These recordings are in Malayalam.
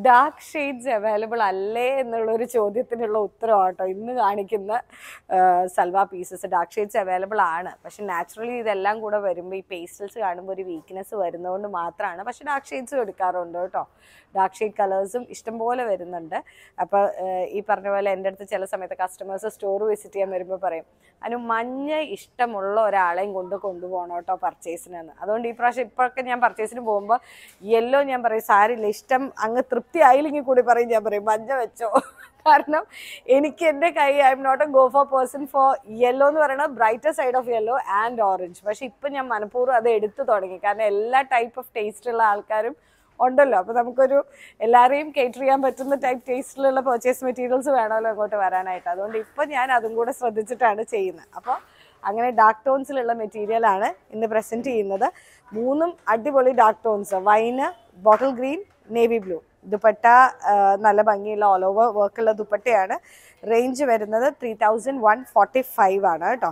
ഡാർക്ക് ഷെയ്ഡ്സ് അവൈലബിൾ അല്ലേ എന്നുള്ളൊരു ചോദ്യത്തിനുള്ള ഉത്തരവാട്ടോ ഇന്ന് കാണിക്കുന്ന salwar pieces. Dark shades available ആണ്, പക്ഷെ നാച്ചുറലി ഇതെല്ലാം കൂടെ വരുമ്പോൾ ഈ പേസ്റ്റൽസ് കാണുമ്പോൾ ഒരു വീക്ക്നെസ് വരുന്നതുകൊണ്ട് മാത്രമാണ്. പക്ഷെ ഡാർക്ക് ഷെയ്ഡ്സും എടുക്കാറുണ്ട് കേട്ടോ. ഡാർക്ക് ഷെയ്ഡ് കളേഴ്സും ഇഷ്ടംപോലെ വരുന്നുണ്ട്. അപ്പോൾ ഈ പറഞ്ഞ പോലെ എൻ്റെ അടുത്ത് ചില സമയത്ത് കസ്റ്റമേഴ്സ് സ്റ്റോർ വിസിറ്റ് ചെയ്യാൻ വരുമ്പോൾ പറയും, അതിന് മഞ്ഞ ഇഷ്ടമുള്ള ഒരാളെയും കൊണ്ടുപോകണം കേട്ടോ പർച്ചേസിനെന്ന്. അതുകൊണ്ട് ഈ പ്രാവശ്യം ഇപ്പോഴൊക്കെ ഞാൻ പർച്ചേസിന് പോകുമ്പോൾ യെല്ലോ ഞാൻ പറയും സാരില്ല, ഇഷ്ടം അങ്ങ് തൃപ്തി ആയില്ലെങ്കിൽ കൂടി പറയും, ഞാൻ പറയും മഞ്ഞ വെച്ചോ. കാരണം എനിക്ക് എൻ്റെ കൈ I am not a go for person for yellow എന്ന് പറയുന്നത് brighter side of yellow and orange. പക്ഷെ ഇപ്പം ഞാൻ മനഃപൂർവ്വം അത് എടുത്തു തുടങ്ങി, കാരണം എല്ലാ ടൈപ്പ് ഓഫ് ടേസ്റ്റുള്ള ആൾക്കാരും ഉണ്ടല്ലോ. അപ്പോൾ നമുക്കൊരു എല്ലാവരെയും കേറ്റർ ചെയ്യാൻ പറ്റുന്ന ടൈപ്പ് ടേസ്റ്റിലുള്ള പർച്ചേസ് മെറ്റീരിയൽസ് വേണമല്ലോ അങ്ങോട്ട് വരാനായിട്ട്. അതുകൊണ്ട് ഇപ്പം ഞാൻ അതും കൂടെ ശ്രദ്ധിച്ചിട്ടാണ് ചെയ്യുന്നത്. അപ്പോൾ അങ്ങനെ ഡാർക്ക് ടോൺസിലുള്ള മെറ്റീരിയലാണ് ഇന്ന് പ്രസൻറ്റ് ചെയ്യുന്നത്. മൂന്നും അടിപൊളി dark tones, wine, bottle green, navy blue. Dupatta നല്ല ഭംഗിയുള്ള ഓൾ ഓവർ വർക്കുള്ള ദുപ്പട്ടയാണ്. റേഞ്ച് വരുന്നത് 3145 ആണ് കേട്ടോ.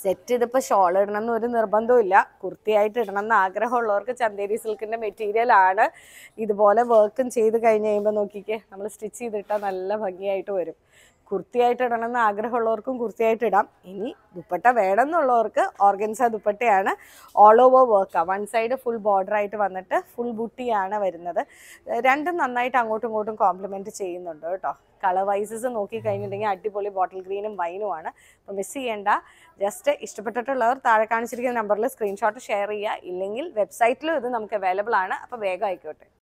സെറ്റ് ഇതിപ്പോൾ ഷോൾ ഇടണം എന്നൊരു നിർബന്ധമില്ല, കുർത്തിയായിട്ട് ഇടണം എന്ന് ആഗ്രഹമുള്ളവർക്ക് ചന്തേരി സിൽക്കിൻ്റെ മെറ്റീരിയൽ ആണ്. ഇതുപോലെ വർക്കും ചെയ്ത് കഴിഞ്ഞ് കഴിയുമ്പോൾ നോക്കിക്കേ, നമ്മൾ സ്റ്റിച്ച് ചെയ്തിട്ടാൽ നല്ല ഭംഗിയായിട്ട് വരും. കുർത്തിയായിട്ട് ഇടണം എന്ന് ആഗ്രഹമുള്ളവർക്കും കുർത്തിയായിട്ട് ഇടാം. ഇനി ദുപ്പട്ട വേണമെന്നുള്ളവർക്ക് ഓർഗൻസ ദുപ്പട്ടയാണ്. ഓൾ ഓവർ വർക്കാണ്, വൺ സൈഡ് ഫുൾ ബോർഡറായിട്ട് വന്നിട്ട് ഫുൾ ബുട്ടിയാണ് വരുന്നത്. രണ്ടും നന്നായിട്ട് അങ്ങോട്ടും ഇങ്ങോട്ടും കോംപ്ലിമെൻറ്റ് ചെയ്യുന്നുണ്ട് കേട്ടോ. കളർ വൈസസ് നോക്കിക്കഴിഞ്ഞിട്ടുണ്ടെങ്കിൽ അടിപൊളി ബോട്ടിൽ ഗ്രീനും വൈനുമാണ്. അപ്പോൾ മിസ് ചെയ്യേണ്ട. ജസ്റ്റ് ഇഷ്ടപ്പെട്ടിട്ടുള്ളവർ താഴെ കാണിച്ചിരിക്കുന്ന നമ്പറിൽ സ്ക്രീൻഷോട്ട് ഷെയർ ചെയ്യുക. ഇല്ലെങ്കിൽ വെബ്സൈറ്റിലും ഇത് നമുക്ക് അവൈലബിൾ ആണ്. അപ്പോൾ വേഗം ആയിക്കോട്ടെ.